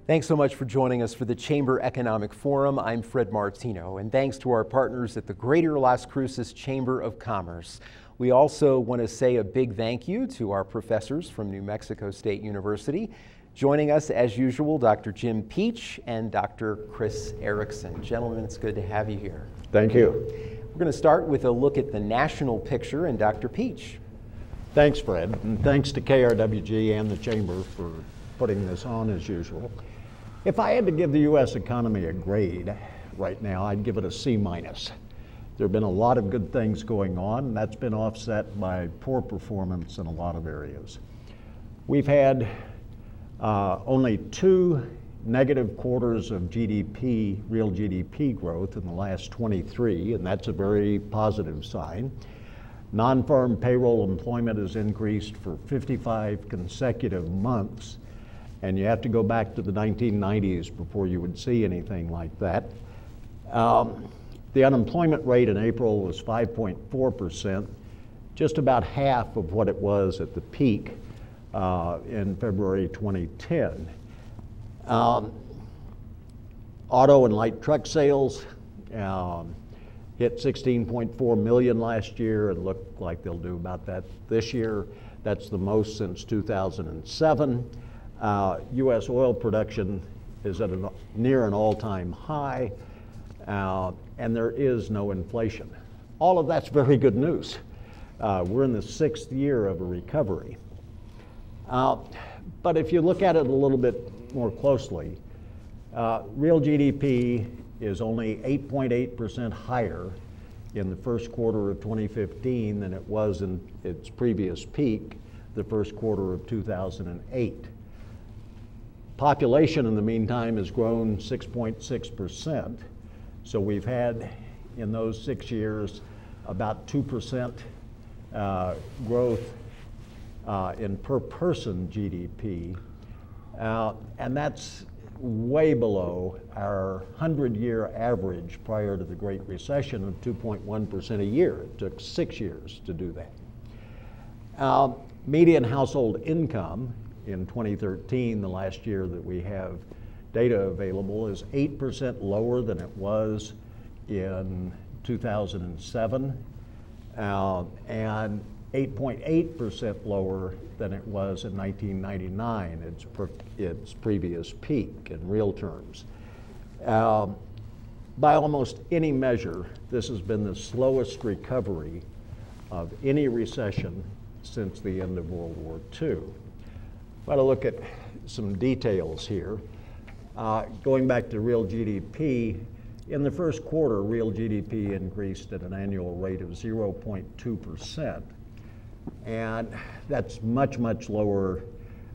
Thanks so much for joining us for the Chamber Economic Forum. I'm Fred Martino, and thanks to our partners at the Greater Las Cruces Chamber of Commerce. We also want to say a big thank you to our professors from New Mexico State University. Joining us, as usual, Dr. Jim Peach and Dr. Chris Erickson. Gentlemen, it's good to have you here. Thank you. We're going to start with a look at the national picture, and Dr. Peach. Thanks, Fred, and thanks to KRWG and the Chamber for putting this on as usual. If I had to give the U.S. economy a grade right now, I'd give it a C-. There have been a lot of good things going on, and that's been offset by poor performance in a lot of areas. We've had only 2 negative quarters of GDP, real GDP growth in the last 23, and that's a very positive sign. Non-farm payroll employment has increased for 55 consecutive months, and you have to go back to the 1990s before you would see anything like that. The unemployment rate in April was 5.4%, just about half of what it was at the peak in February 2010. Auto and light truck sales hit 16.4 million last year and look like they'll do about that this year. That's the most since 2007. U.S. oil production is at near an all-time high, and there is no inflation. All of that's very good news. We're in the 6th year of a recovery. But if you look at it a little bit more closely, real GDP is only 8.8% higher in the first quarter of 2015 than it was in its previous peak, the first quarter of 2008. Population in the meantime has grown 6.6%. So we've had in those 6 years about 2% growth in per person GDP. And that's way below our 100-year average prior to the Great Recession of 2.1% a year. It took 6 years to do that. Median household income in 2013, the last year that we have data available, is 8% lower than it was in 2007, and 8.8% lower than it was in 1999, its previous peak in real terms. By almost any measure, this has been the slowest recovery of any recession since the end of World War II. If I look at some details here, going back to real GDP, in the first quarter, real GDP increased at an annual rate of 0.2%. And that's much, much lower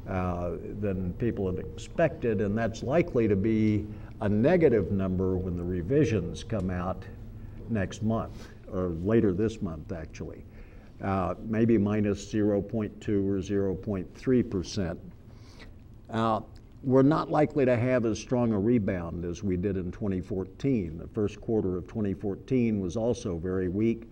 than people had expected, and that's likely to be a negative number when the revisions come out next month, or later this month actually. Maybe minus 0.2 or 0.3%. We're not likely to have as strong a rebound as we did in 2014. The first quarter of 2014 was also very weak,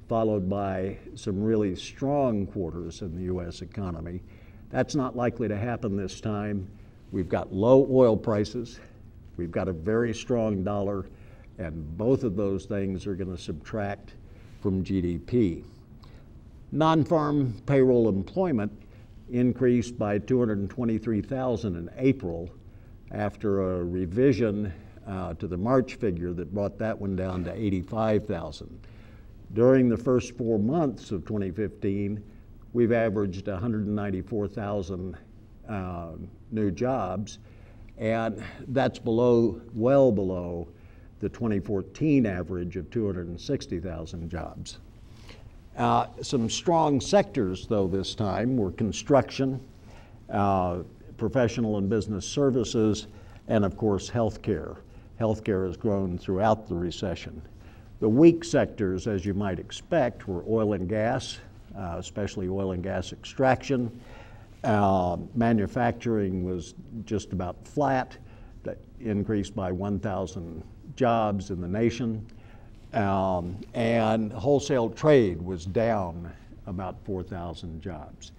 followed by some really strong quarters in the U.S. economy. That's not likely to happen this time. We've got low oil prices, we've got a very strong dollar, and both of those things are going to subtract from GDP. Non-farm payroll employment increased by 223,000 in April after a revision to the March figure that brought that one down to 85,000. During the first 4 months of 2015, we've averaged 194,000 new jobs, and that's well below the 2014 average of 260,000 jobs. Some strong sectors, though, this time were construction, professional and business services, and of course, healthcare. Healthcare has grown throughout the recession. The weak sectors, as you might expect, were oil and gas, especially oil and gas extraction. Manufacturing was just about flat, that increased by 1,000 jobs in the nation. And wholesale trade was down about 4,000 jobs.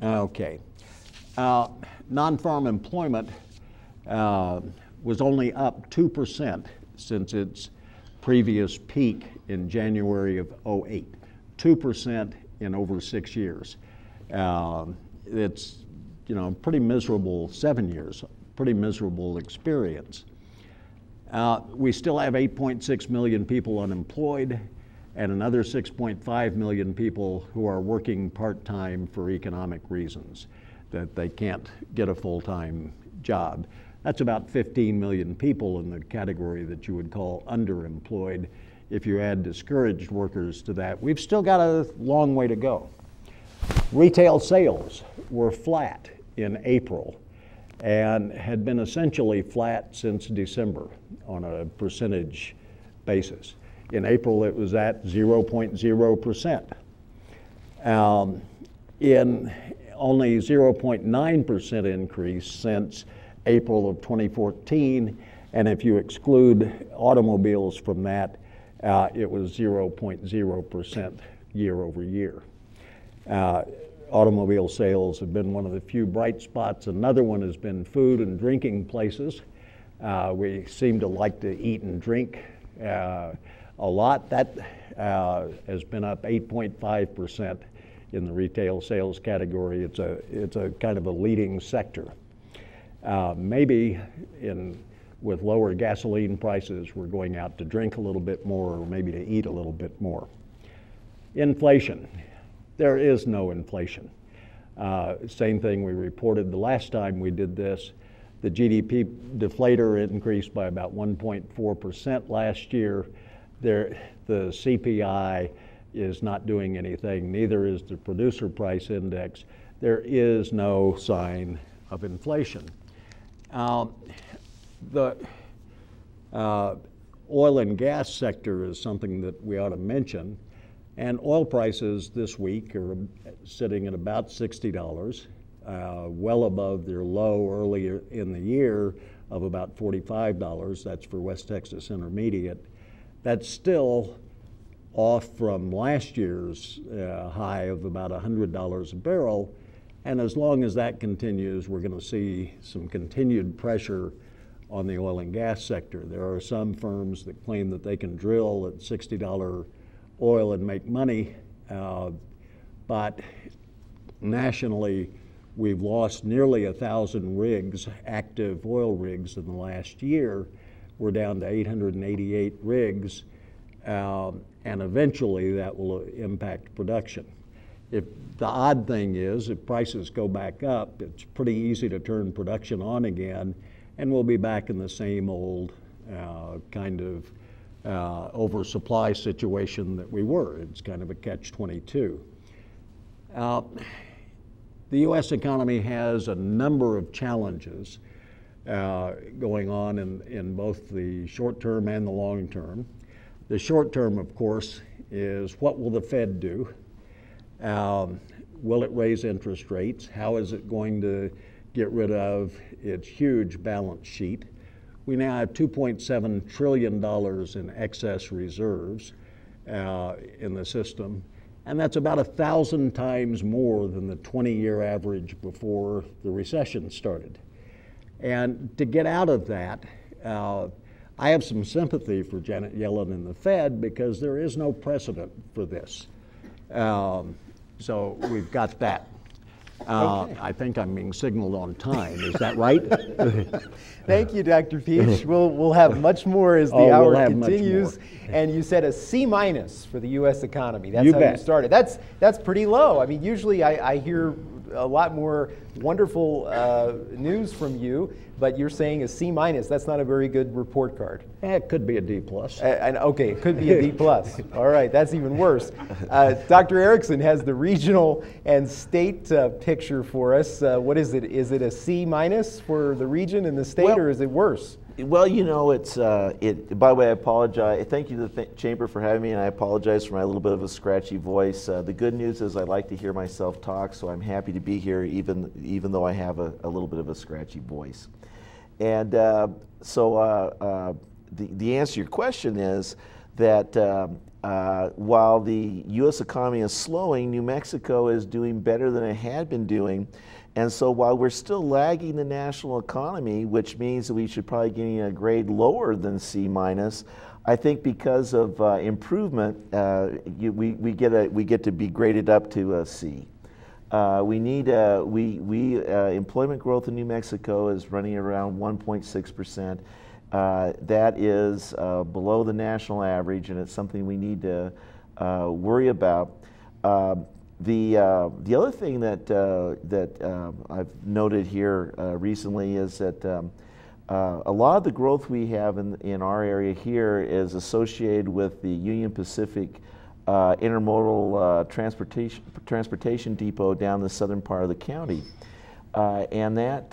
Okay. Non-farm employment was only up 2% since its previous peak in January of 08. 2% in over 6 years. It's, you know, pretty miserable 7 years, pretty miserable experience. We still have 8.6 million people unemployed and another 6.5 million people who are working part-time for economic reasons, that they can't get a full-time job. That's about 15 million people in the category that you would call underemployed. If you add discouraged workers to that, we've still got a long way to go. Retail sales were flat in April and had been essentially flat since December on a percentage basis. In April, it was at 0.0%. In only 0.9% increase since April of 2014, and if you exclude automobiles from that, it was 0.0% year over year. Automobile sales have been one of the few bright spots. Another one has been food and drinking places. We seem to like to eat and drink a lot. That has been up 8.5% in the retail sales category. It's a kind of a leading sector. Maybe with lower gasoline prices, we're going out to drink a little bit more, or maybe to eat a little bit more. Inflation. There is no inflation. Same thing we reported the last time we did this. The GDP deflator increased by about 1.4% last year. The CPI is not doing anything, neither is the producer price index. There is no sign of inflation. The oil and gas sector is something that we ought to mention. And oil prices this week are sitting at about $60, well above their low earlier in the year of about $45. That's for West Texas Intermediate. That's still off from last year's high of about $100 a barrel. And as long as that continues, we're going to see some continued pressure on the oil and gas sector. There are some firms that claim that they can drill at $60 oil and make money, but nationally, we've lost nearly 1,000 rigs, active oil rigs in the last year. We're down to 888 rigs, and eventually that will impact production. The odd thing is, if prices go back up, it's pretty easy to turn production on again, and we'll be back in the same old kind of oversupply situation that we were. It's kind of a catch-22. The U.S. economy has a number of challenges going on in both the short term and the long term. The short term, of course, is what will the Fed do? Will it raise interest rates? How is it going to get rid of its huge balance sheet? We now have $2.7 trillion in excess reserves in the system, and that's about 1,000 times more than the 20-year average before the recession started. And to get out of that, I have some sympathy for Janet Yellen and the Fed because there is no precedent for this. So we've got that. Okay. I think I'm being signaled on time. Is that right? Thank you, Dr. Peach. We'll have much more as the hour continues. And you said a C- for the U.S. economy. That's how you started. That's pretty low. I mean, usually I hear a lot more wonderful news from you, but you're saying a C-. That's not a very good report card. It could be a D+. Okay, it could be a D+. All right, that's even worse. Dr. Erickson has the regional and state picture for us. What is it? Is it a C- for the region and the state, or is it worse? Well, you know, it's, by the way, I apologize. Thank you to the Chamber for having me, and I apologize for my little bit of a scratchy voice. The good news is I like to hear myself talk, so I'm happy to be here even though I have a little bit of a scratchy voice. And the answer to your question is that while the U.S. economy is slowing, New Mexico is doing better than it had been doing. And so while we're still lagging the national economy, which means that we should probably be getting a grade lower than C-, I think because of improvement, we get to be graded up to a C. Employment growth in New Mexico is running around 1.6%. That is below the national average, and it's something we need to worry about. The other thing that I've noted here recently is that a lot of the growth we have in our area here is associated with the Union Pacific intermodal transportation depot down the southern part of the county. And that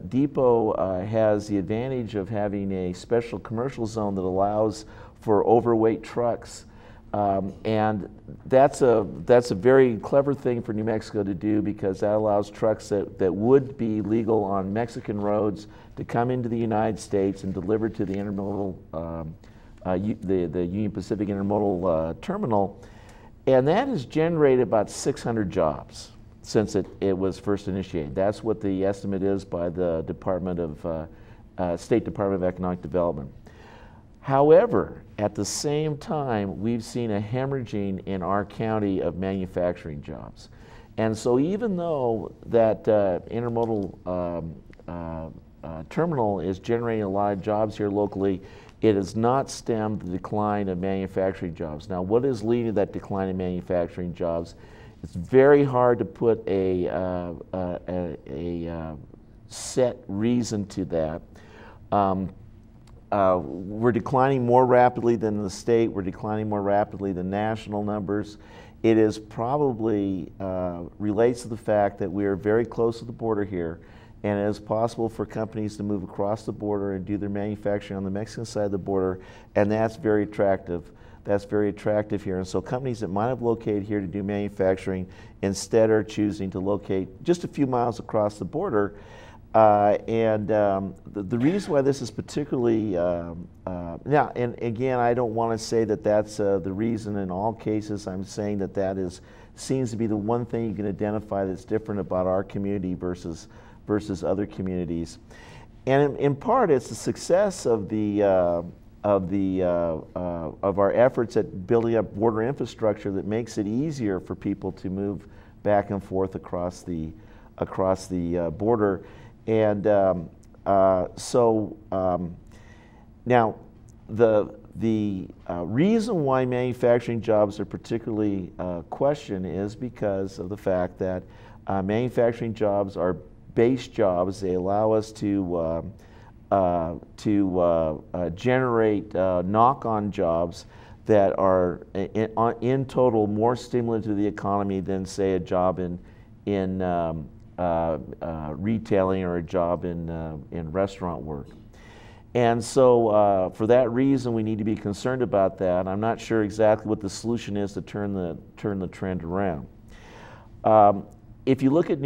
depot has the advantage of having a special commercial zone that allows for overweight trucks. And that's a very clever thing for New Mexico to do, because that allows trucks that would be legal on Mexican roads to come into the United States and deliver to the intermodal, the Union Pacific Intermodal Terminal. And that has generated about 600 jobs since it was first initiated. That's what the estimate is by the State Department of Economic Development. However, at the same time, we've seen a hemorrhaging in our county of manufacturing jobs. And so even though that intermodal terminal is generating a lot of jobs here locally, it has not stemmed the decline of manufacturing jobs. Now, what is leading to that decline in manufacturing jobs? It's very hard to put a set reason to that. We're declining more rapidly than the state. We're declining more rapidly than national numbers. It is probably relates to the fact that we are very close to the border here, and it is possible for companies to move across the border and do their manufacturing on the Mexican side of the border, and that's very attractive. That's very attractive here. And so companies that might have located here to do manufacturing instead are choosing to locate just a few miles across the border. The reason why this is particularly, now, and again, I don't want to say that that's the reason in all cases. I'm saying that seems to be the one thing you can identify that's different about our community versus other communities. And in part, it's the success of our efforts at building up border infrastructure that makes it easier for people to move back and forth across the border. And now the reason why manufacturing jobs are particularly questioned is because of the fact that manufacturing jobs are base jobs. They allow us to generate knock-on jobs that are in total more stimulant to the economy than, say, a job in retailing or a job in restaurant work. And so for that reason, we need to be concerned about that. I'm not sure exactly what the solution is to turn the trend around. If you look at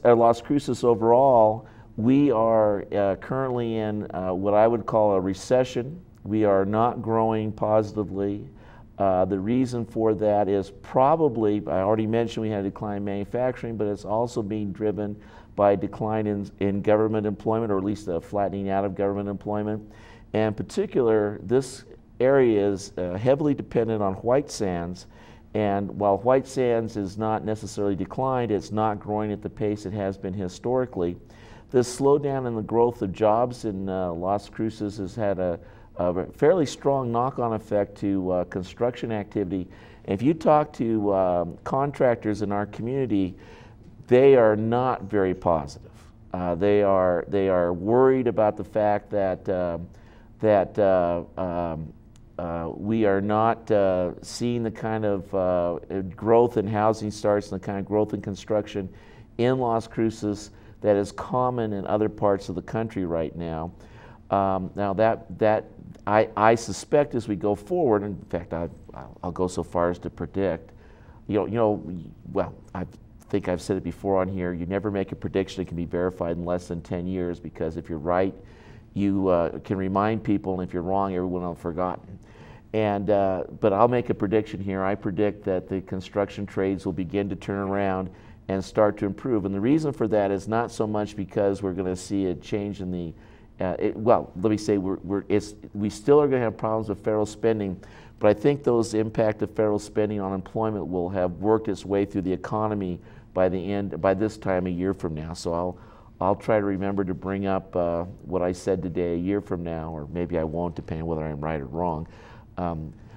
Las Cruces overall, we are currently in what I would call a recession. We are not growing positively. The reason for that is probably, I already mentioned we had a decline in manufacturing, but it's also being driven by a decline in government employment, or at least a flattening out of government employment. And in particular, this area is heavily dependent on white sands. And while white sands is not necessarily declined, it's not growing at the pace it has been historically. This slowdown in the growth of jobs in Las Cruces has had a fairly strong knock-on effect to construction activity. And if you talk to contractors in our community, they are not very positive. They are worried about the fact that we are not seeing the kind of growth in housing starts and the kind of growth in construction in Las Cruces that is common in other parts of the country right now. Now I suspect as we go forward, in fact, I'll go so far as to predict, well, I think I've said it before on here, you never make a prediction that can be verified in less than 10 years, because if you're right, you can remind people, and if you're wrong, everyone will have forgotten. But I'll make a prediction here. I predict that the construction trades will begin to turn around, and start to improve. And the reason for that is not so much because we're going to see a change in the, well, let me say we still are going to have problems with federal spending, but I think those impact of federal spending on employment will have worked its way through the economy by this time a year from now. So I'll try to remember to bring up what I said today a year from now, or maybe I won't, depending on whether I'm right or wrong.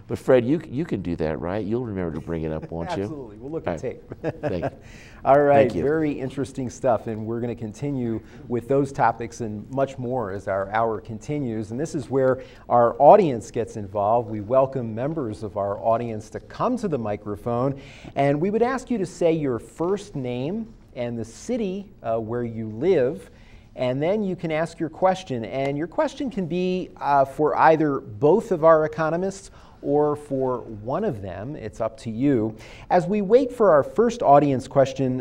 But Fred, you can do that, right? You'll remember to bring it up, won't you? Absolutely. We'll look at tape. Thank you. All right. Thank you. Very interesting stuff, and we're going to continue with those topics and much more as our hour continues. And this is where our audience gets involved. We welcome members of our audience to come to the microphone, and we would ask you to say your first name and the city where you live, and then you can ask your question. And your question can be for either both of our economists or for one of them. It's up to you. As we wait for our first audience question,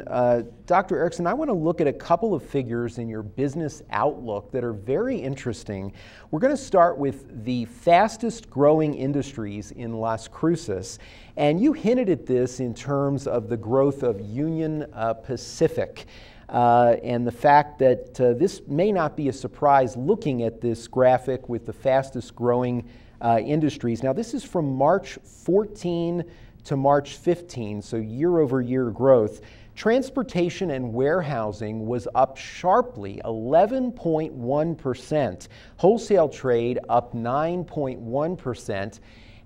Dr. Erickson, I want to look at a couple of figures in your business outlook that are very interesting. We're going to start with the fastest growing industries in Las Cruces. And you hinted at this in terms of the growth of Union Pacific. And the fact that this may not be a surprise looking at this graphic with the fastest growing industries. Now, this is from March 14 to March 15, so year-over-year growth. Transportation and warehousing was up sharply, 11.1%. Wholesale trade up 9.1%.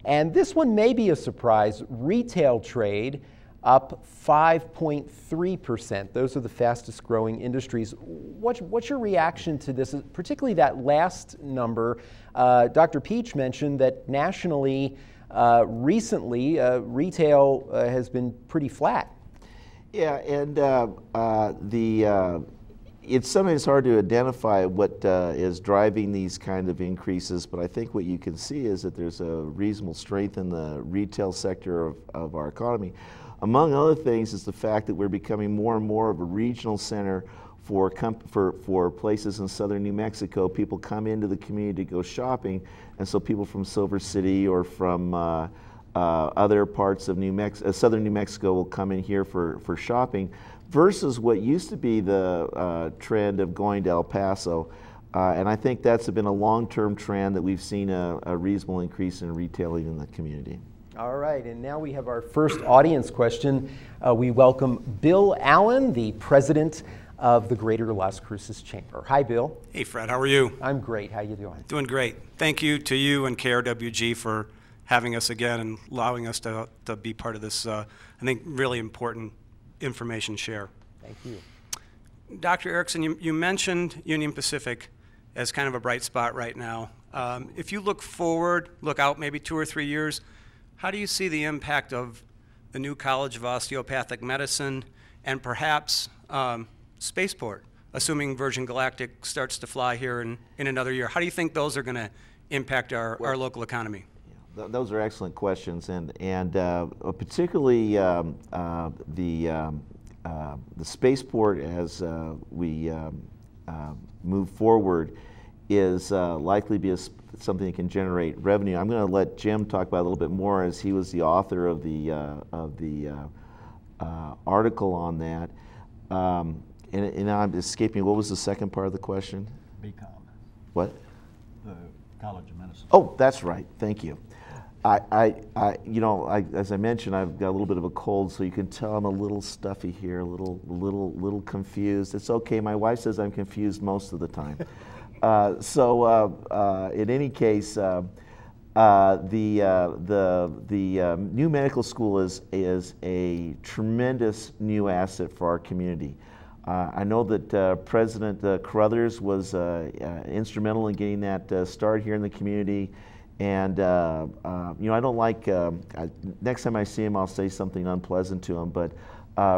And this one may be a surprise. Retail trade up 5.3%. Those are the fastest growing industries. What's your reaction to this, particularly that last number? Dr. Peach mentioned that nationally, recently, retail has been pretty flat. Yeah, and it's sometimes hard to identify what is driving these kind of increases, but I think what you can see is that there's a reasonable strength in the retail sector of our economy. Among other things is the fact that we're becoming more and more of a regional center for places in southern New Mexico. People come into the community to go shopping, and so people from Silver City or from other parts of southern New Mexico will come in here for shopping, versus what used to be the trend of going to El Paso. And I think that's been a long-term trend that we've seen a reasonable increase in retailing in the community. All right, and now we have our first audience question. We welcome Bill Allen, the president of the Greater Las Cruces Chamber. Hi, Bill. Hey, Fred. How are you? I'm great. How you doing? Doing great. Thank you to you and KRWG for having us again and allowing us to be part of this, I think, really important information share. Thank you. Dr. Erickson, you mentioned Union Pacific as kind of a bright spot right now. If you look out maybe 2 or 3 years, how do you see the impact of the new College of Osteopathic Medicine and perhaps Spaceport, assuming Virgin Galactic starts to fly here in another year? How do you think those are going to impact our local economy? Yeah, those are excellent questions, and particularly the Spaceport as we move forward is likely to be something that can generate revenue. I'm going to let Jim talk about it a little bit more, as he was the author of the article on that. And now I'm escaping. What was the second part of the question? BCom. What? The College of Medicine. Oh, that's right. Thank you. As I mentioned, I've got a little bit of a cold, so you can tell I'm a little stuffy here, a little confused. It's okay. My wife says I'm confused most of the time. In any case, the new medical school is a tremendous new asset for our community. I know that President Carruthers was instrumental in getting that started here in the community. And I don't like, next time I see him, I'll say something unpleasant to him. But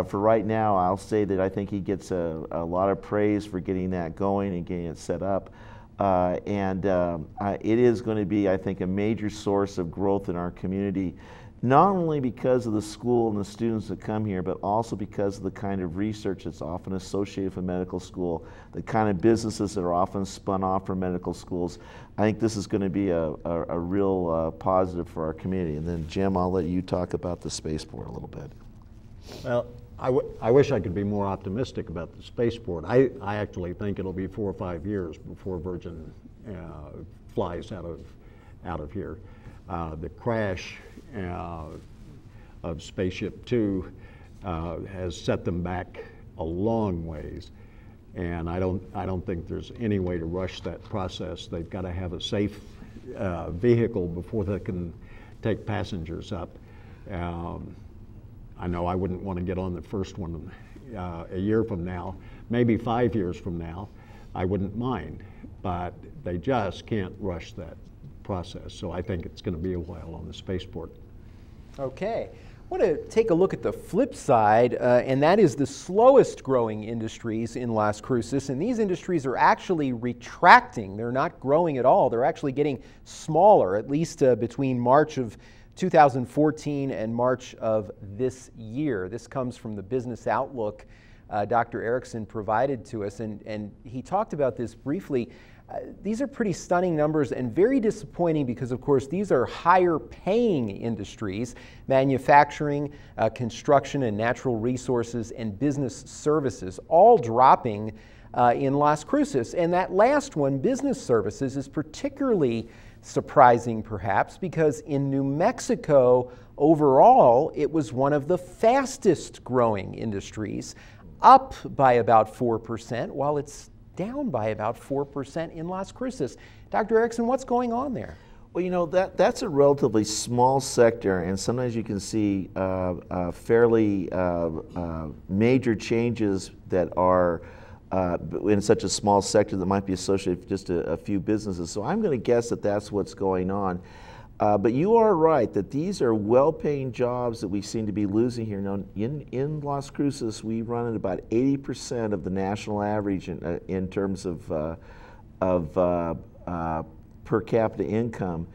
for right now, I'll say that I think he gets a lot of praise for getting that going and getting it set up. It is going to be, I think, a major source of growth in our community, not only because of the school and the students that come here, but also because of the kind of research that's often associated with medical school, the kind of businesses that are often spun off from medical schools. I think this is going to be a real positive for our community. And then, Jim, I'll let you talk about the Spaceport a little bit. Well, I wish I could be more optimistic about the spaceport. I actually think it'll be 4 or 5 years before Virgin flies out of here. The crash of Spaceship Two has set them back a long ways, and I don't think there's any way to rush that process. They've got to have a safe vehicle before they can take passengers up. I know I wouldn't want to get on the first one a year from now, maybe 5 years from now. I wouldn't mind, but they just can't rush that process. So I think it's going to be a while on the spaceport. Okay. I want to take a look at the flip side, and that is the slowest growing industries in Las Cruces. And these industries are actually retracting. They're not growing at all. They're actually getting smaller, at least between March of 2014 and March of this year. This comes from the Business Outlook Dr. Erickson provided to us, and he talked about this briefly. These are pretty stunning numbers and very disappointing because, of course, these are higher paying industries: manufacturing, construction and natural resources, and business services, all dropping in Las Cruces. And that last one, business services, is particularly surprising perhaps because in New Mexico overall it was one of the fastest growing industries, up by about 4%, while it's down by about 4% in Las Cruces. Dr. Erickson, what's going on there? Well, you know, that's a relatively small sector, and sometimes you can see fairly major changes that are in such a small sector that might be associated with just a few businesses. So I'm going to guess that that's what's going on. But you are right that these are well-paying jobs that we seem to be losing here. Now, in Las Cruces, we run at about 80% of the national average in terms of per capita income,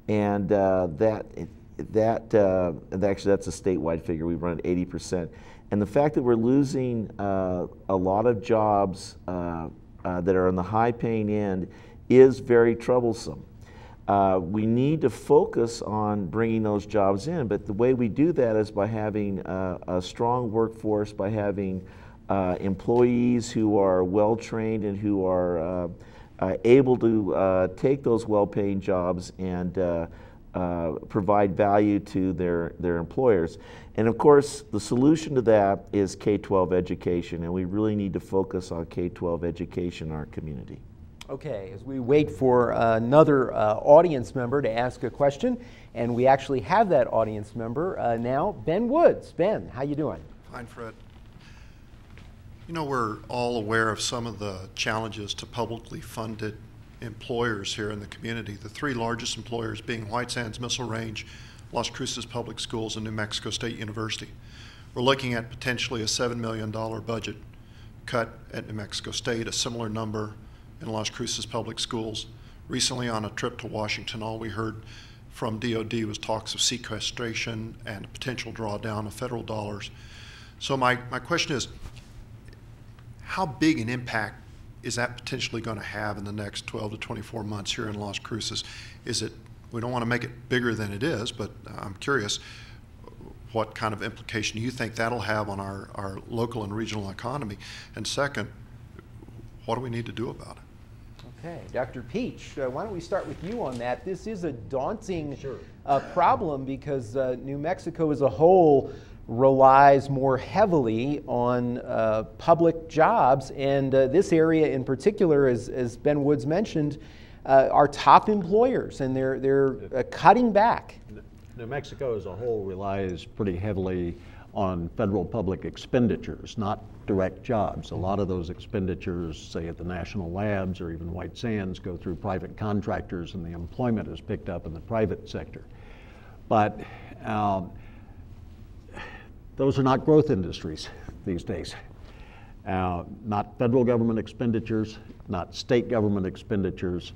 and actually that's a statewide figure. We run at 80%. And the fact that we're losing a lot of jobs that are on the high-paying end is very troublesome. We need to focus on bringing those jobs in, but the way we do that is by having a strong workforce, by having employees who are well-trained and who are able to take those well-paying jobs and provide value to their employers. And of course, the solution to that is K-12 education, and we really need to focus on K-12 education in our community. Okay, as we wait for another audience member to ask a question, and we actually have that audience member now, Ben Woods. Ben, how you doing? Fine, Fred. You know, we're all aware of some of the challenges to publicly funded employers here in the community. The three largest employers being White Sands Missile Range, Las Cruces Public Schools, and New Mexico State University. We're looking at potentially a $7 million budget cut at New Mexico State, a similar number in Las Cruces Public Schools. Recently on a trip to Washington, all we heard from DOD was talks of sequestration and a potential drawdown of federal dollars. So my question is, how big an impact is that potentially going to have in the next 12 to 24 months here in Las Cruces? Is it, we don't want to make it bigger than it is, but I'm curious what kind of implication you think that'll have on our local and regional economy. And second, what do we need to do about it? Okay, Dr. Peach, why don't we start with you on that? This is a daunting problem because New Mexico as a whole relies more heavily on public jobs, and this area in particular, as Ben Woods mentioned, are top employers, and they're cutting back. New Mexico as a whole relies pretty heavily on federal public expenditures, not direct jobs. A lot of those expenditures, say at the national labs or even White Sands, go through private contractors, and the employment is picked up in the private sector. But those are not growth industries these days. Not federal government expenditures, not state government expenditures.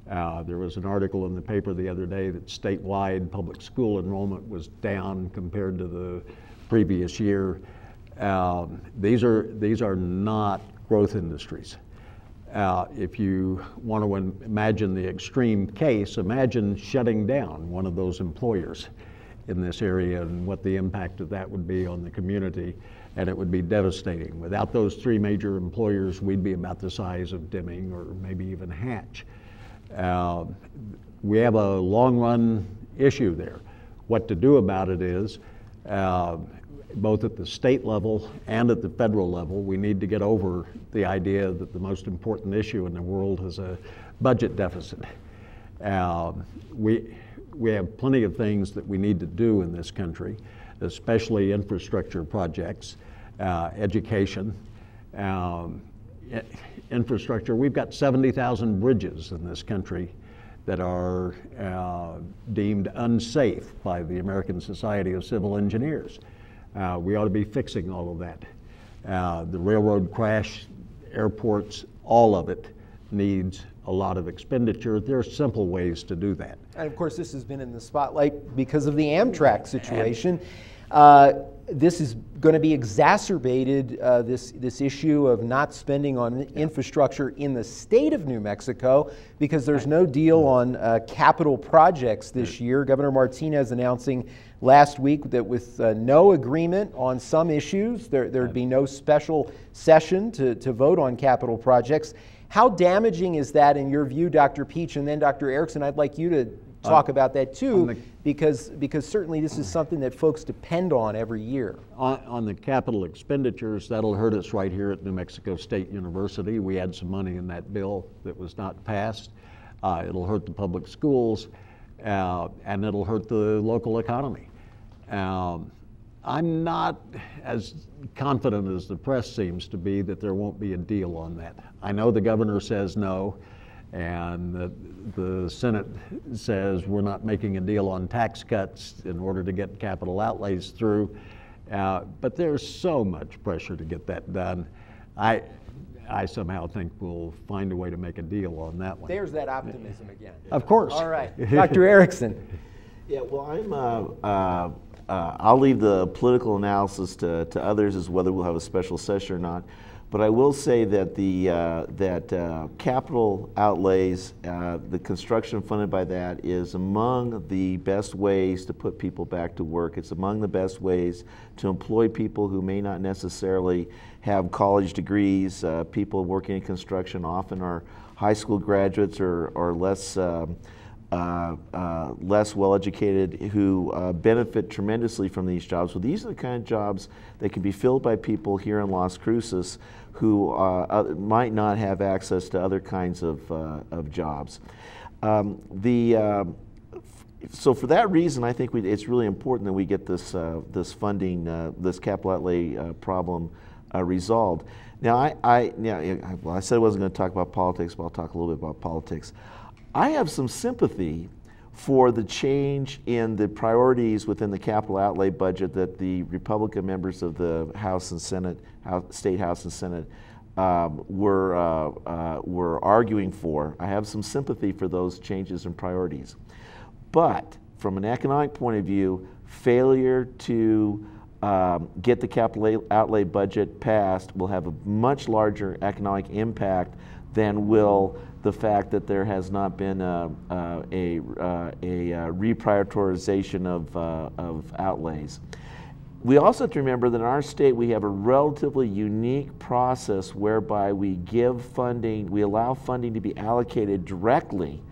There was an article in the paper the other day that statewide public school enrollment was down compared to the previous year. These are not growth industries. If you want to imagine the extreme case, imagine shutting down one of those employers in this area and what the impact of that would be on the community. and it would be devastating. Without those three major employers, we'd be about the size of Deming or maybe even Hatch. We have a long-run issue there. What to do about it is, both at the state level and at the federal level, we need to get over the idea that the most important issue in the world is a budget deficit. We have plenty of things that we need to do in this country, especially infrastructure projects, education, infrastructure. We've got 70,000 bridges in this country that are deemed unsafe by the American Society of Civil Engineers. We ought to be fixing all of that. The railroad crash, airports, all of it needs a lot of expenditure. There are simple ways to do that. And of course, this has been in the spotlight because of the Amtrak situation. This is going to be exacerbated, this issue of not spending on infrastructure in the state of New Mexico, because there's no deal on capital projects this year. Governor Martino is announcing last week that with no agreement on some issues, there'd be no special session to vote on capital projects. How damaging is that in your view, Dr. Peach? And then Dr. Erickson, I'd like you to talk about that too, because certainly this is something that folks depend on every year. On the capital expenditures, that'll hurt us right here at New Mexico State University. We had some money in that bill that was not passed. It'll hurt the public schools, and it'll hurt the local economy. I'm not as confident as the press seems to be that there won't be a deal on that. I know the governor says no, and the Senate says we're not making a deal on tax cuts in order to get capital outlays through, but there's so much pressure to get that done. I somehow think we'll find a way to make a deal on that one. There's that optimism again. Of course. All right, Dr. Erickson. Yeah, well, I'll leave the political analysis to others as whether we'll have a special session or not. But I will say that the capital outlays, the construction funded by that, is among the best ways to put people back to work. It's among the best ways to employ people who may not necessarily have college degrees. People working in construction often are high school graduates or less less well-educated who benefit tremendously from these jobs. Well, these are the kind of jobs that can be filled by people here in Las Cruces who might not have access to other kinds of jobs. So for that reason, I think it's really important that we get this this funding, this capital outlay problem resolved. Now, I said I wasn't going to talk about politics, but I'll talk a little bit about politics. I have some sympathy for the change in the priorities within the capital outlay budget that the Republican members of the House and Senate, State House and Senate, were arguing for. I have some sympathy for those changes in priorities. But from an economic point of view, failure to get the capital outlay budget passed will have a much larger economic impact than will the fact that there has not been a reprioritization of outlays. We also have to remember that in our state we have a relatively unique process whereby we give funding, we allow funding to be allocated directly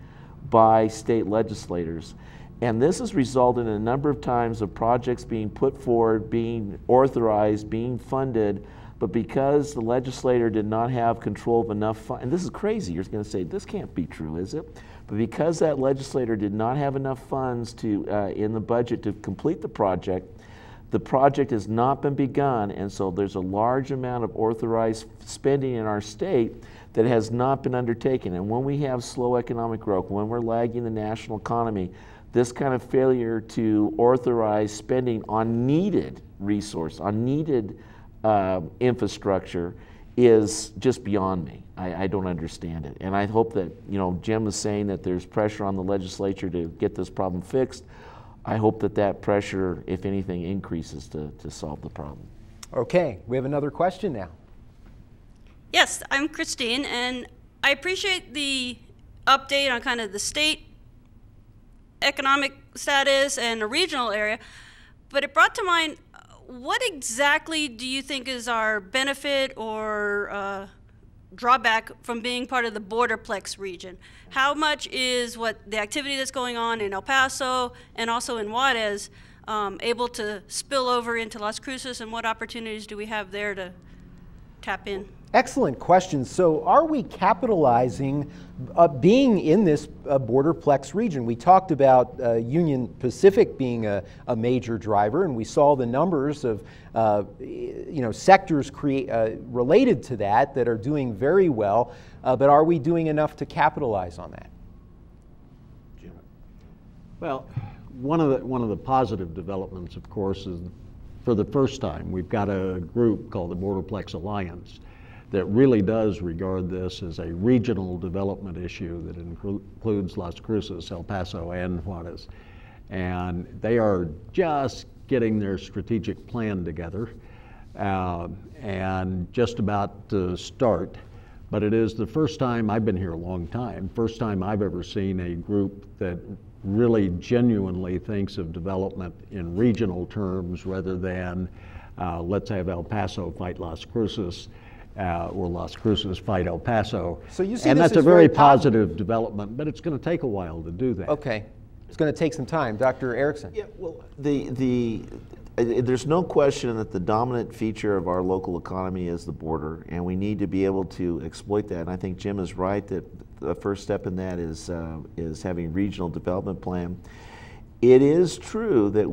by state legislators. And this has resulted in a number of times of projects being put forward, being authorized, being funded, but because the legislator did not have control of enough funds, and this is crazy, you're going to say, this can't be true, is it? But because that legislator did not have enough funds to, in the budget to complete the project has not been begun, and so there's a large amount of authorized spending in our state that has not been undertaken. And when we have slow economic growth, when we're lagging the national economy, this kind of failure to authorize spending on needed resource, on needed infrastructure is just beyond me. I don't understand it. And I hope that, Jim is saying that there's pressure on the legislature to get this problem fixed. I hope that that pressure, if anything, increases to solve the problem. Okay, we have another question now. Yes, I'm Christine, and I appreciate the update on kind of the state economic status and the regional area, but it brought to mind what exactly do you think is our benefit or drawback from being part of the Borderplex region? How much is what the activity that's going on in El Paso and also in Juarez able to spill over into Las Cruces, and what opportunities do we have there to tap in? Excellent question. So are we capitalizing being in this Borderplex region? We talked about Union Pacific being a major driver, and we saw the numbers of sectors related to that are doing very well, but are we doing enough to capitalize on that? Jim. Well, one of the positive developments, of course, is for the first time we've got a group called the Borderplex Alliance that really does regard this as a regional development issue that includes Las Cruces, El Paso, and Juarez. And they are just getting their strategic plan together and just about to start. But it is the first time, I've been here a long time, first time I've ever seen a group that really genuinely thinks of development in regional terms rather than let's have El Paso fight Las Cruces or Las Cruces fight El Paso. So you see and this that's as a very very positive development, but it's going to take a while to do that. Okay, it's going to take some time. Dr. Erickson. Yeah, well, there's no question that the dominant feature of our local economy is the border, and we need to be able to exploit that. And I think Jim is right that the first step in that is having a regional development plan. It is true that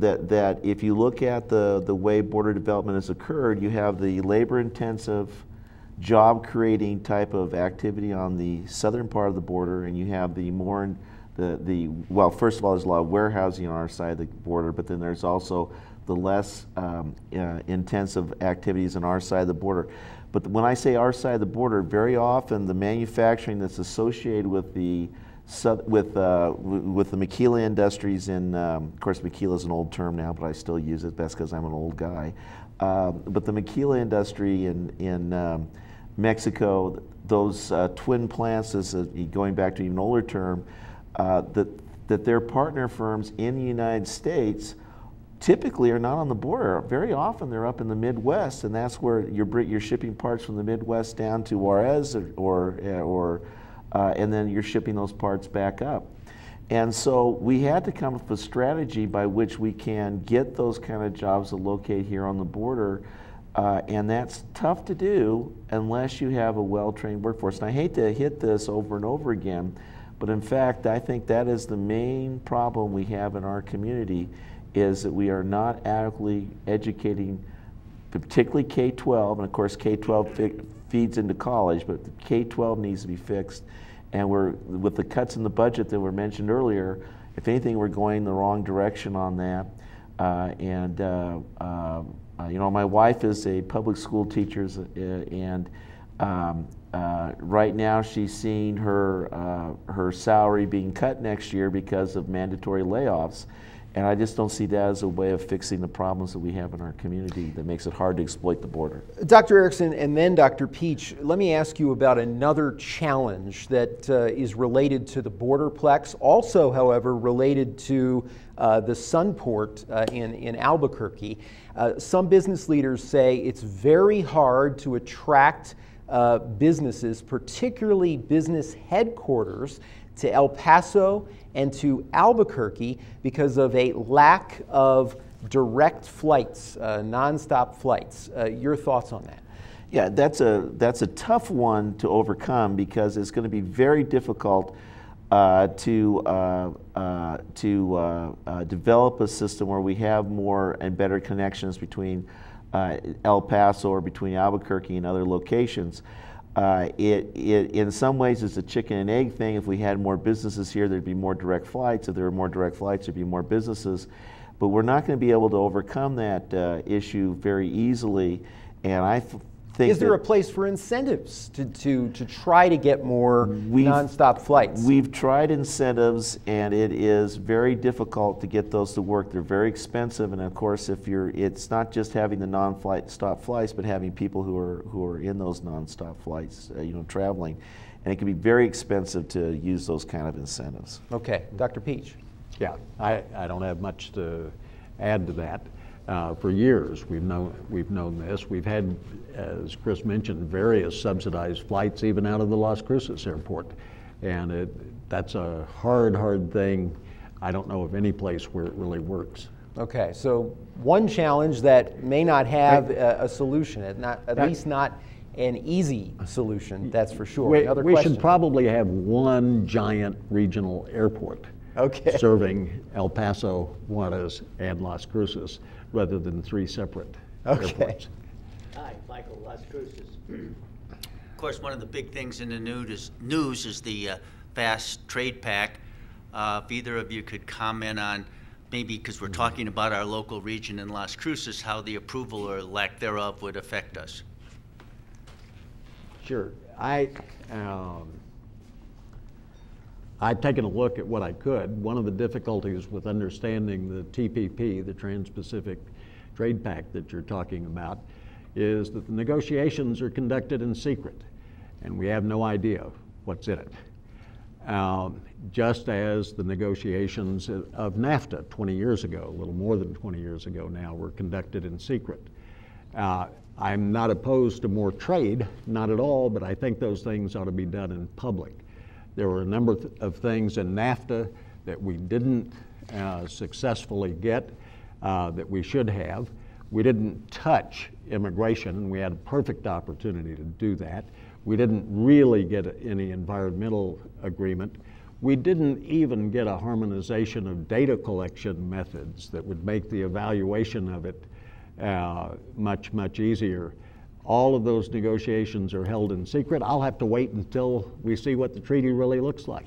that if you look at the way border development has occurred, you have the labor-intensive, job-creating type of activity on the southern part of the border, and you have the more well, first of all, there's a lot of warehousing on our side of the border, but then there's also the less intensive activities on our side of the border. But when I say our side of the border, very often the manufacturing that's associated with the maquila industries of course maquila is an old term now, but I still use it best because I'm an old guy. But the maquila industry in Mexico, those twin plants, going back to an even older term, that their partner firms in the United States typically are not on the border. Very often they're up in the Midwest, and that's where you're shipping parts from the Midwest down to Juarez and then you're shipping those parts back up. And so we had to come up with a strategy by which we can get those kind of jobs to locate here on the border, and that's tough to do unless you have a well-trained workforce. And I hate to hit this over and over again, but in fact, I think that is the main problem we have in our community, is that we are not adequately educating, particularly K-12, and of course K-12 feeds into college, but K-12 needs to be fixed. And with the cuts in the budget that were mentioned earlier, if anything, we're going the wrong direction on that. My wife is a public school teacher, and right now she's seeing her salary being cut next year because of mandatory layoffs. And I just don't see that as a way of fixing the problems that we have in our community that makes it hard to exploit the border. Dr. Erickson and then Dr. Peach, let me ask you about another challenge that is related to the Borderplex, also, however, related to the Sunport in Albuquerque. Some business leaders say it's very hard to attract businesses, particularly business headquarters, to El Paso and to Albuquerque because of a lack of direct flights, nonstop flights. Your thoughts on that? Yeah, that's a tough one to overcome because it's going to be very difficult to develop a system where we have more and better connections between El Paso or between Albuquerque and other locations. In some ways, it's a chicken and egg thing. If we had more businesses here, there'd be more direct flights. If there were more direct flights, there'd be more businesses. But we're not going to be able to overcome that issue very easily. And I think is there a place for incentives to try to get more nonstop flights? We've tried incentives, and it is very difficult to get those to work. They're very expensive, and of course, it's not just having the non-stop flights, but having people who are in those non-stop flights, traveling, and it can be very expensive to use those kind of incentives. Okay, Dr. Peach. Yeah, I don't have much to add to that. For years, we've known this. We've had, as Chris mentioned, various subsidized flights even out of the Las Cruces airport. And that's a hard thing. I don't know of any place where it really works. Okay, so one challenge that may not have a solution, at least not an easy solution, that's for sure. We should probably have one giant regional airport serving El Paso, Juarez, and Las Cruces, rather than 3 separate airports. Hi, Michael, Las Cruces. Of course, one of the big things in the news is the fast trade pact. If either of you could comment on, maybe because we're talking about our local region in Las Cruces, how the approval or lack thereof would affect us. Sure. I've taken a look at what I could. One of the difficulties with understanding the TPP, the Trans-Pacific Trade Pact that you're talking about, is that the negotiations are conducted in secret, and we have no idea what's in it. Just as the negotiations of NAFTA 20 years ago, a little more than 20 years ago now, were conducted in secret. I'm not opposed to more trade, not at all, but I think those things ought to be done in public. There were a number of things in NAFTA that we didn't successfully get that we should have. We didn't touch immigration, and we had a perfect opportunity to do that. We didn't really get any environmental agreement. We didn't even get a harmonization of data collection methods that would make the evaluation of it much easier. All of those negotiations are held in secret. I'll have to wait until we see what the treaty really looks like.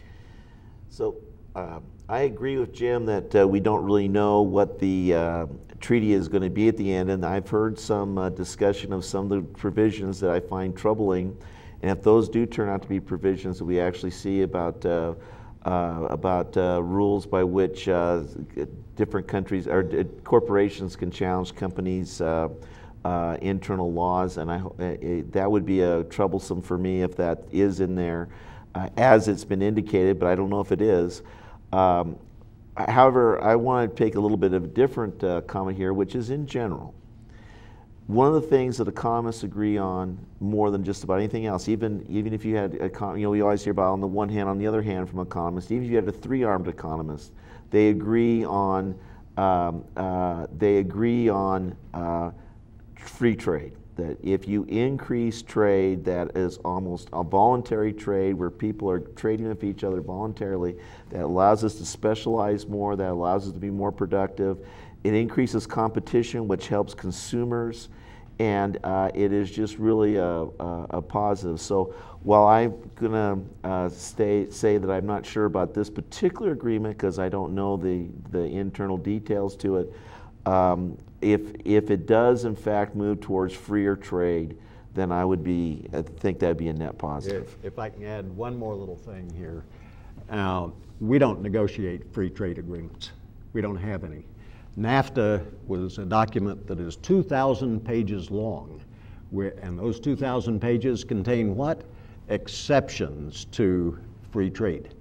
So I agree with Jim that we don't really know what the treaty is going to be at the end, and I've heard some discussion of some of the provisions that I find troubling. And if those do turn out to be provisions that we actually see about rules by which different countries or corporations can challenge companies' internal laws, and that would be troublesome for me if that is in there, as it's been indicated, but I don't know if it is. However, I want to take a little bit of a different comment here, which is in general. One of the things that economists agree on more than just about anything else, even if you had, we always hear about on the one hand, on the other hand from economists, even if you had a 3-armed economist, they agree on free trade. That if you increase trade that is almost a voluntary trade where people are trading with each other voluntarily, that allows us to specialize more, that allows us to be more productive. It increases competition, which helps consumers, and it is just really a positive. So while I'm going to say that I'm not sure about this particular agreement because I don't know the internal details to it, if it does in fact move towards freer trade, then I think that'd be a net positive. If I can add one more little thing here, we don't negotiate free trade agreements. We don't have any. NAFTA was a document that is 2,000 pages long, and those 2,000 pages contain what? Exceptions to free trade.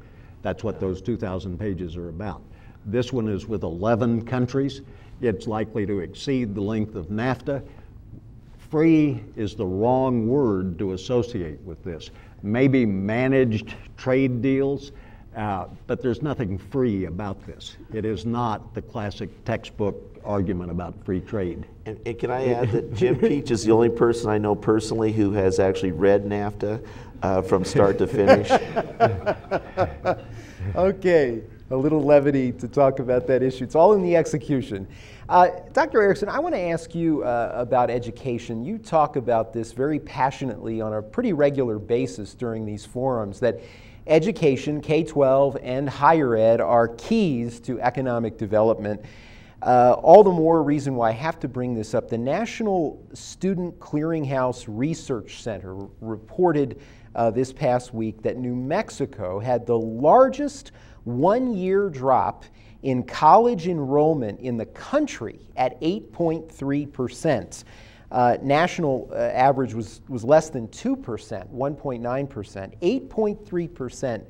That's what those 2,000 pages are about. This one is with 11 countries. It's likely to exceed the length of NAFTA. Free is the wrong word to associate with this. Maybe managed trade deals, but there's nothing free about this. It is not the classic textbook argument about free trade. And can I add that Jim Peach is the only person I know personally who has actually read NAFTA from start to finish. Okay, a little levity to talk about that issue. It's all in the execution. Dr. Erickson, I want to ask you about education. You talk about this very passionately on a pretty regular basis during these forums, that education, K-12 and higher ed, are keys to economic development. All the more reason why I have to bring this up. The National Student Clearinghouse Research Center reported this past week that New Mexico had the largest one-year drop in college enrollment in the country at 8.3%. National average was less than 2%, 1.9%. 8.3%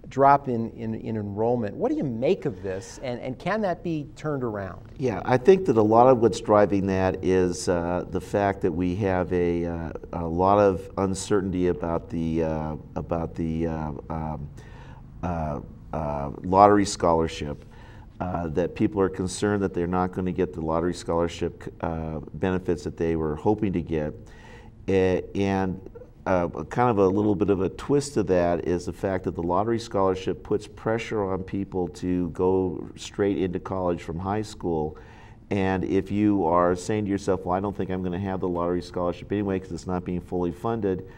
drop in enrollment. What do you make of this, and can that be turned around? Yeah, I think that a lot of what's driving that is the fact that we have a lot of uncertainty about the lottery scholarship. That people are concerned that they're not going to get the lottery scholarship benefits that they were hoping to get. And kind of a little bit of a twist to that is the fact that the lottery scholarship puts pressure on people to go straight into college from high school. And if you are saying to yourself, well, I don't think I'm going to have the lottery scholarship anyway because it's not being fully funded,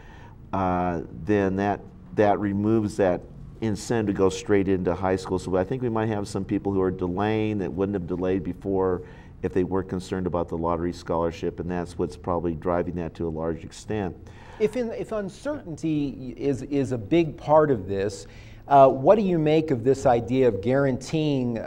then that removes that incentive to go straight into high school. So I think we might have some people who are delaying that wouldn't have delayed before if they weren't concerned about the lottery scholarship, and that's what's probably driving that to a large extent. If uncertainty is a big part of this, what do you make of this idea of guaranteeing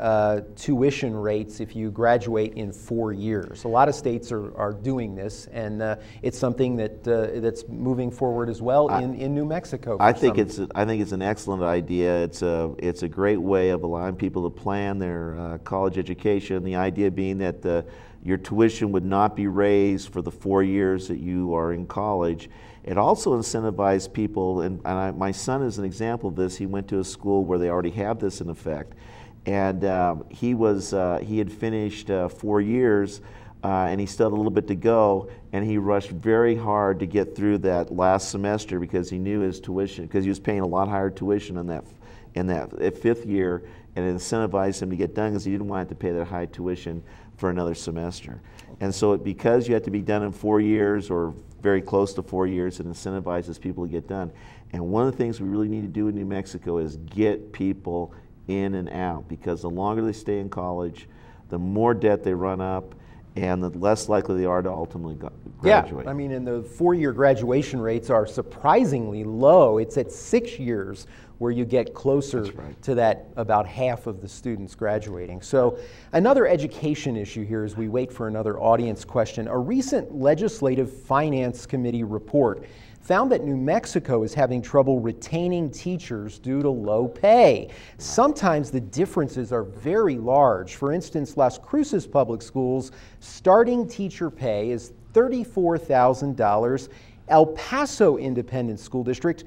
tuition rates if you graduate in 4 years? A lot of states are doing this, and it's something that's moving forward as well in New Mexico. I think it's an excellent idea. It's a great way of allowing people to plan their college education. The idea being that your tuition would not be raised for the 4 years that you are in college. It also incentivized people, and my son is an example of this. He went to a school where they already have this in effect, and he had finished 4 years, and he still had a little bit to go, and he rushed very hard to get through that last semester because he knew his tuition, because he was paying a lot higher tuition in that 5th year, and it incentivized him to get done because he didn't want to pay that high tuition for another semester. And so because you have to be done in 4 years or very close to 4 years, it incentivizes people to get done. And one of the things we really need to do in New Mexico is get people in and out, because the longer they stay in college, the more debt they run up, and the less likely they are to ultimately graduate. Yeah, I mean, and the 4-year graduation rates are surprisingly low. It's at 6 years where you get closer to that, about half of the students graduating. So another education issue here as we wait for another audience question. A recent Legislative Finance Committee report found that New Mexico is having trouble retaining teachers due to low pay. Sometimes the differences are very large. For instance, Las Cruces Public Schools starting teacher pay is $34,000. El Paso Independent School District,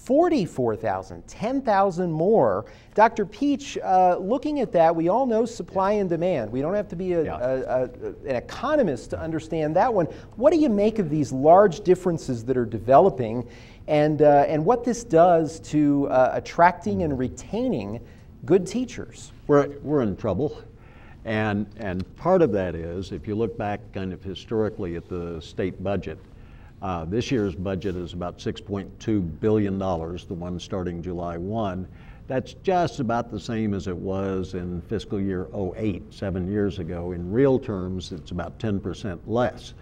$44,000, $10,000 more. Dr. Peach, looking at that, we all know supply and demand. We don't have to be an economist to understand that one. What do you make of these large differences that are developing, and what this does to attracting and retaining good teachers? We're in trouble, and part of that is, if you look back kind of historically at the state budget, this year's budget is about $6.2 billion, the one starting July 1. That's just about the same as it was in fiscal year 08, 7 years ago. In real terms, it's about 10% less.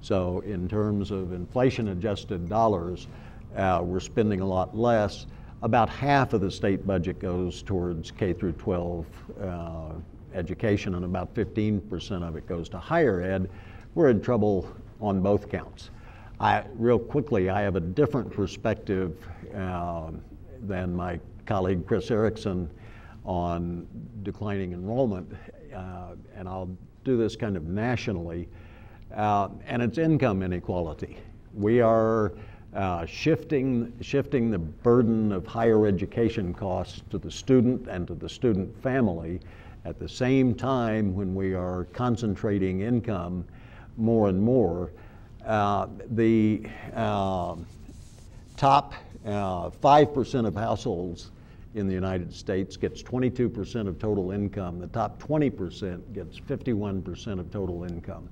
So in terms of inflation-adjusted dollars, we're spending a lot less. About half of the state budget goes towards K through 12 education, and about 15% of it goes to higher ed. We're in trouble on both counts. Real quickly, I have a different perspective than my colleague Chris Erickson on declining enrollment, and I'll do this kind of nationally, and it's income inequality. We are shifting the burden of higher education costs to the student and to the student family at the same time when we are concentrating income more and more. The top 5% of households in the United States gets 22% of total income. The top 20% gets 51% of total income.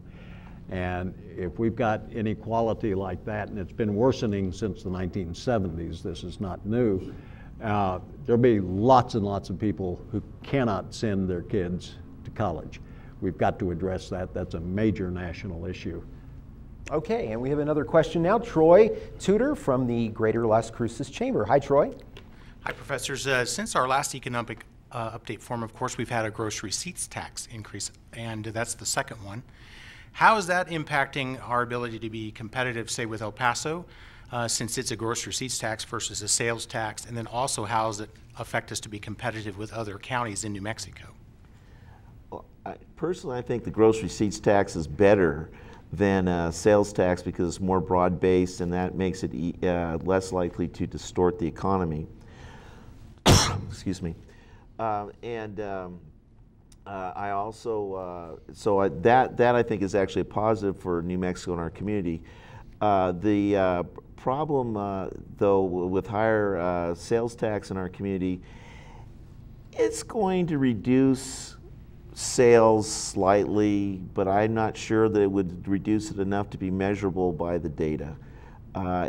And if we've got inequality like that, and it's been worsening since the 1970s, this is not new, there'll be lots and lots of people who cannot send their kids to college. We've got to address that. That's a major national issue. Okay, and we have another question now. Troy Tudor from the Greater Las Cruces Chamber. Hi, Troy. Hi, professors. Since our last economic update forum, of course, we've had a gross receipts tax increase, and that's the second one. How is that impacting our ability to be competitive, say, with El Paso? since it's a gross receipts tax versus a sales tax, and then also how does it affect us to be competitive with other counties in New Mexico? Well, personally, I think the gross receipts tax is better than sales tax because it's more broad-based, and that makes it less likely to distort the economy. Excuse me. I also, that I think is actually a positive for New Mexico and our community. The problem, though, with higher sales tax in our community, it's going to reduce sales slightly, but I'm not sure that it would reduce it enough to be measurable by the data.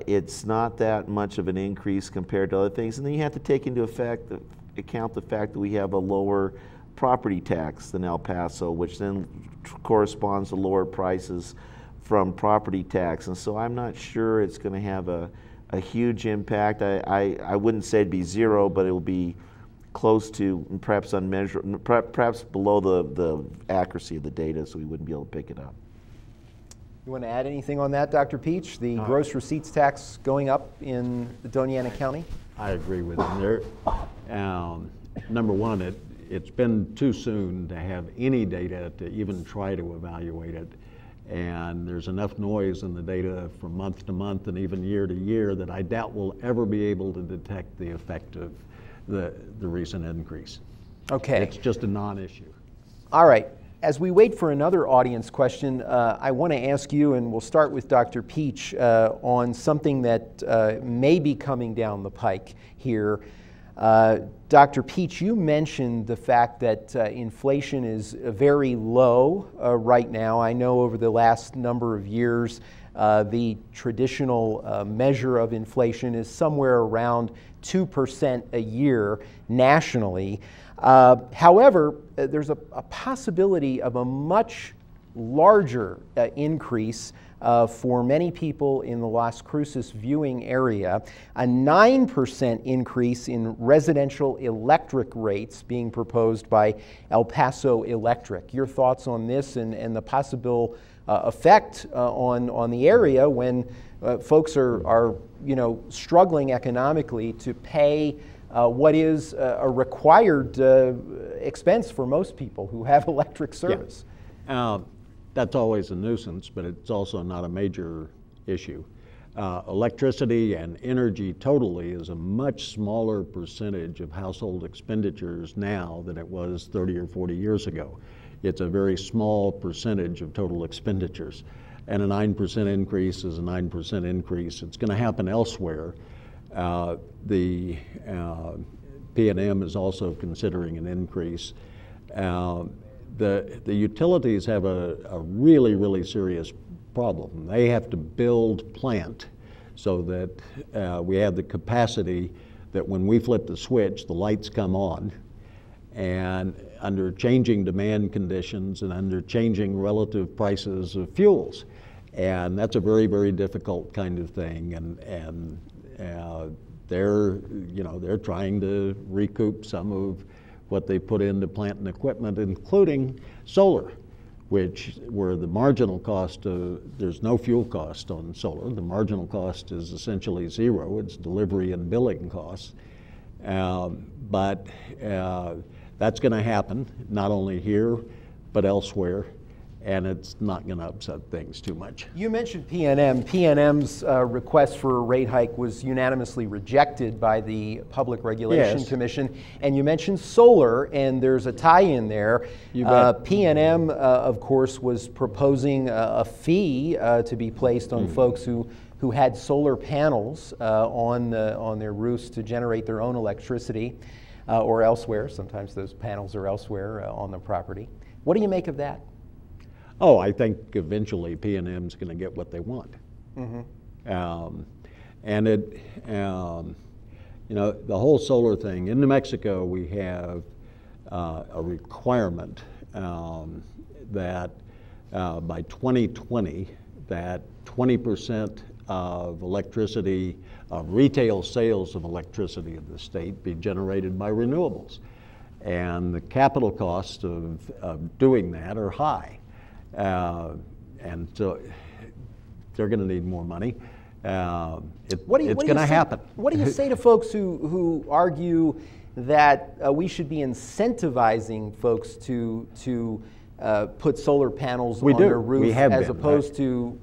It's not that much of an increase compared to other things, and then you have to take into account the fact that we have a lower property tax than El Paso, which then corresponds to lower prices from property tax, and so I'm not sure it's going to have a huge impact. I wouldn't say it'd be zero, but it will be close to, perhaps unmeasurable, perhaps below the accuracy of the data, so we wouldn't be able to pick it up. You want to add anything on that, Dr. Peach? The gross receipts tax going up in Doña Ana County? I agree with him there. Number one, it's been too soon to have any data to even try to evaluate it. And there's enough noise in the data from month to month and even year to year that I doubt we'll ever be able to detect the effect of the recent increase. Okay. It's just a non-issue. All right. As we wait for another audience question, I want to ask you, and we'll start with Dr. Peach, on something that may be coming down the pike here. Dr. Peach, you mentioned the fact that inflation is very low right now. I know over the last number of years, the traditional measure of inflation is somewhere around 2% a year nationally. However, there's a possibility of a much larger increase for many people in the Las Cruces viewing area, a 9% increase in residential electric rates being proposed by El Paso Electric. Your thoughts on this and the possible effect on the area when folks are struggling economically to pay what is a required expense for most people who have electric service. Yeah. That's always a nuisance, but it's also not a major issue. Electricity and energy totally is a much smaller percentage of household expenditures now than it was 30 or 40 years ago. It's a very small percentage of total expenditures. And a 9% increase is a 9% increase. It's going to happen elsewhere. The P&M is also considering an increase. The utilities have a really, really serious problem. They have to build plant so that we have the capacity that when we flip the switch, the lights come on. And under changing demand conditions and under changing relative prices of fuels. And that's a very, very difficult kind of thing. And they're trying to recoup some of what they put into plant and equipment, including solar, where the marginal cost there's no fuel cost on solar. The marginal cost is essentially zero. It's delivery and billing costs. But that's going to happen, not only here, but elsewhere. And it's not going to upset things too much. You mentioned P&M. P&M's request for a rate hike was unanimously rejected by the Public Regulation Commission. And you mentioned solar, and there's a tie-in there. P&M, of course, was proposing a fee to be placed on folks who had solar panels on their roofs to generate their own electricity, or elsewhere. Sometimes those panels are elsewhere on the property. What do you make of that? Oh, I think eventually P&M's going to get what they want. And the whole solar thing, in New Mexico we have a requirement that by 2020 that 20% of electricity, retail sales of electricity in the state be generated by renewables. And the capital costs of doing that are high. And so they're going to need more money. It's What do going you to say- happen. What do you say to folks who argue that we should be incentivizing folks to put solar panels on their roof as opposed to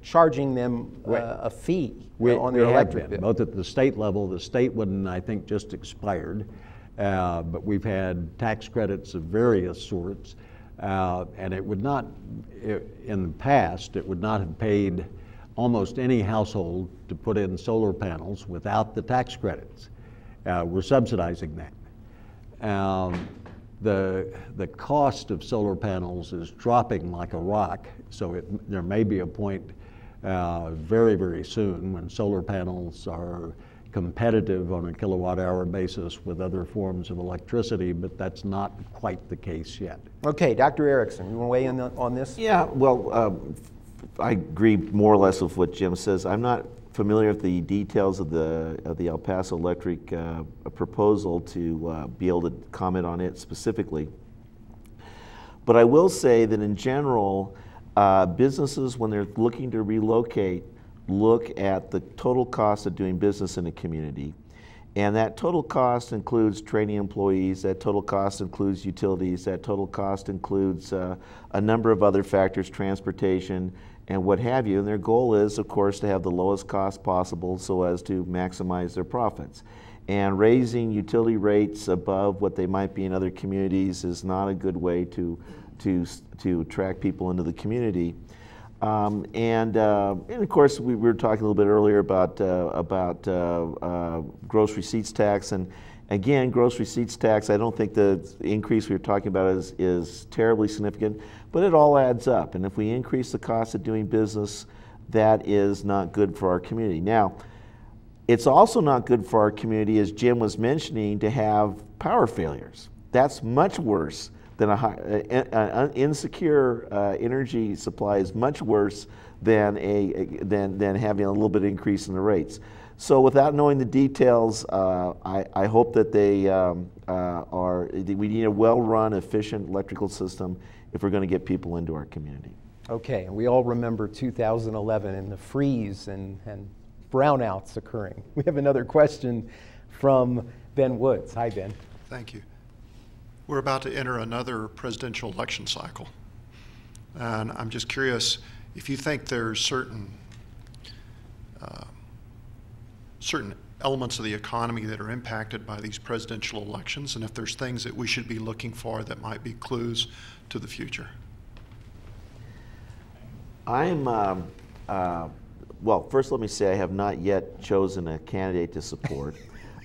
charging them a fee on their electric bill? Both at the state level, the state one I think just expired, but we've had tax credits of various sorts, and it would not, in the past, it would not have paid almost any household to put in solar panels without the tax credits. We're subsidizing that. The cost of solar panels is dropping like a rock, so there may be a point very, very soon when solar panels are competitive on a kilowatt-hour basis with other forms of electricity, but that's not quite the case yet. Okay, Dr. Erickson, you want to weigh in on this? Yeah, well, I agree more or less with what Jim says. I'm not familiar with the details of the El Paso Electric proposal to be able to comment on it specifically. But I will say that in general, businesses, when they're looking to relocate, look at the total cost of doing business in a community. And that total cost includes training employees, that total cost includes utilities, that total cost includes a number of other factors, transportation, and what have you. And their goal is, of course, to have the lowest cost possible so as to maximize their profits. And raising utility rates above what they might be in other communities is not a good way to attract people into the community. And of course, we were talking a little bit earlier about gross receipts tax. And again, gross receipts tax, I don't think the increase we were talking about is terribly significant, but it all adds up. And if we increase the cost of doing business, that is not good for our community. Now, it's also not good for our community, as Jim was mentioning, to have power failures. That's much worse than an insecure energy supply is much worse than having a little bit of increase in the rates. So without knowing the details, I hope that we need a well-run, efficient electrical system if we're going to get people into our community. Okay, and we all remember 2011 and the freeze and brownouts occurring. We have another question from Ben Woods. Hi, Ben. Thank you. We're about to enter another presidential election cycle. And I'm just curious if you think there's certain elements of the economy that are impacted by these presidential elections, and if there's things that we should be looking for that might be clues to the future. Well, first let me say I have not yet chosen a candidate to support.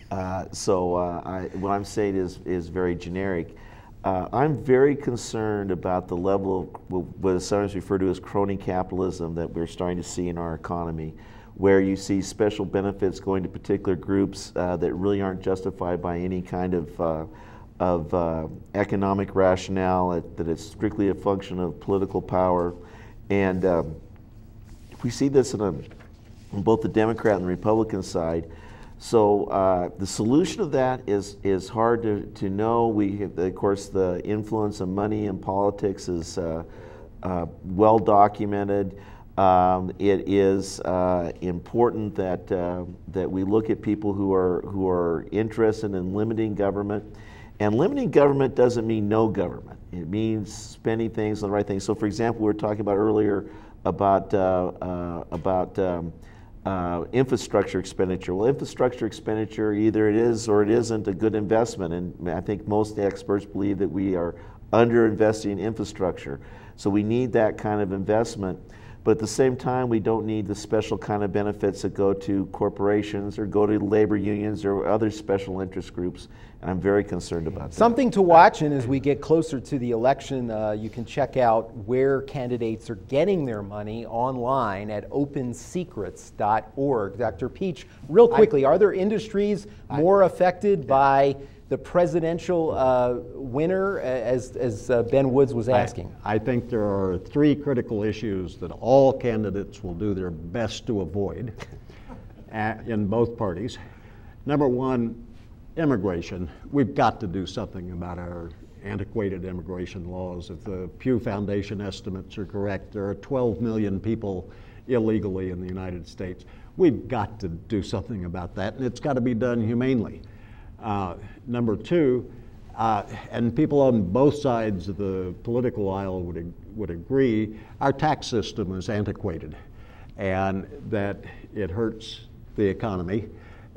What I'm saying is very generic. I'm very concerned about the level of what is sometimes referred to as crony capitalism that we're starting to see in our economy, where you see special benefits going to particular groups that really aren't justified by any kind of economic rationale, that it's strictly a function of political power. And we see this on both the Democrat and the Republican side. So the solution of that is hard to know. Of course, the influence of money in politics is well documented. It is important that we look at people who are interested in limiting government. And limiting government doesn't mean no government. It means spending things on the right things. So, for example, we were talking about earlier about infrastructure expenditure. Well, infrastructure expenditure, either it is or it isn't a good investment, and I think most experts believe that we are underinvesting in infrastructure. So we need that kind of investment, but at the same time, we don't need the special kind of benefits that go to corporations or go to labor unions or other special interest groups, and I'm very concerned about that. Something to watch, and as we get closer to the election, you can check out where candidates are getting their money online at opensecrets.org. Dr. Peach, real quickly, are there industries more affected by the presidential winner, as Ben Woods was asking? I think there are three critical issues that all candidates will do their best to avoid in both parties. Number one, immigration. We've got to do something about our antiquated immigration laws. If the Pew Foundation estimates are correct, there are 12 million people illegally in the United States. We've got to do something about that, and it's got to be done humanely. Number two, and people on both sides of the political aisle would agree, our tax system is antiquated and that it hurts the economy,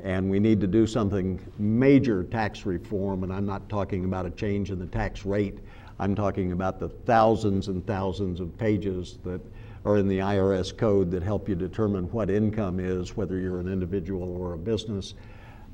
and we need to do something major tax reform, and I'm not talking about a change in the tax rate. I'm talking about the thousands and thousands of pages that are in the IRS code that help you determine what income is, whether you're an individual or a business.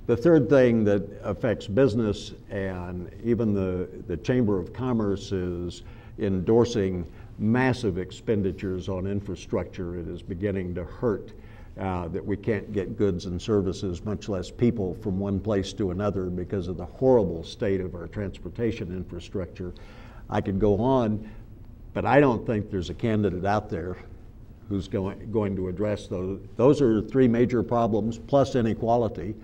The third thing that affects business, and even the Chamber of Commerce is endorsing massive expenditures on infrastructure. It is beginning to hurt that we can't get goods and services, much less people, from one place to another because of the horrible state of our transportation infrastructure. I could go on, but I don't think there's a candidate out there who's going to address those. Those are three major problems, plus inequality.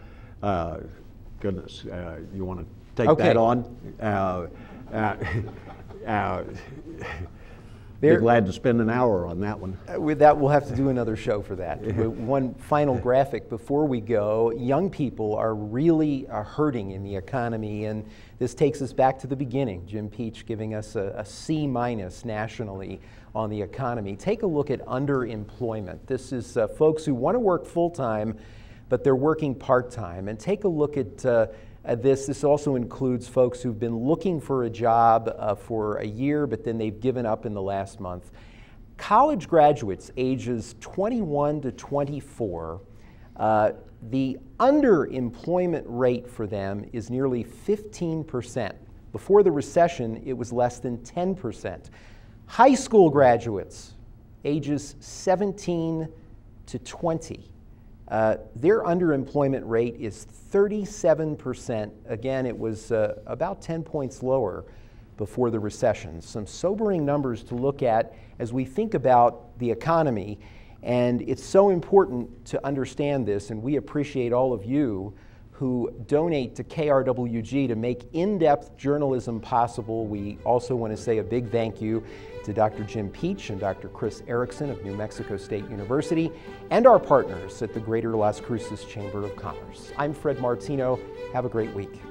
Goodness, you want to take that on? Be glad to spend an hour on that one. With that, we'll have to do another show for that. One final graphic before we go. Young people are really hurting in the economy, and this takes us back to the beginning. Jim Peach giving us a C- nationally on the economy. Take a look at underemployment. This is folks who want to work full-time, but they're working part-time. And take a look at this. This also includes folks who've been looking for a job for a year, but then they've given up in the last month. College graduates ages 21 to 24, the underemployment rate for them is nearly 15%. Before the recession, it was less than 10%. High school graduates ages 17 to 20. Their underemployment rate is 37%. Again, it was about 10 points lower before the recession. Some sobering numbers to look at as we think about the economy. And it's so important to understand this, and we appreciate all of you who donate to KRWG to make in-depth journalism possible. We also want to say a big thank you to Dr. Jim Peach and Dr. Chris Erickson of New Mexico State University and our partners at the Greater Las Cruces Chamber of Commerce. I'm Fred Martino. Have a great week.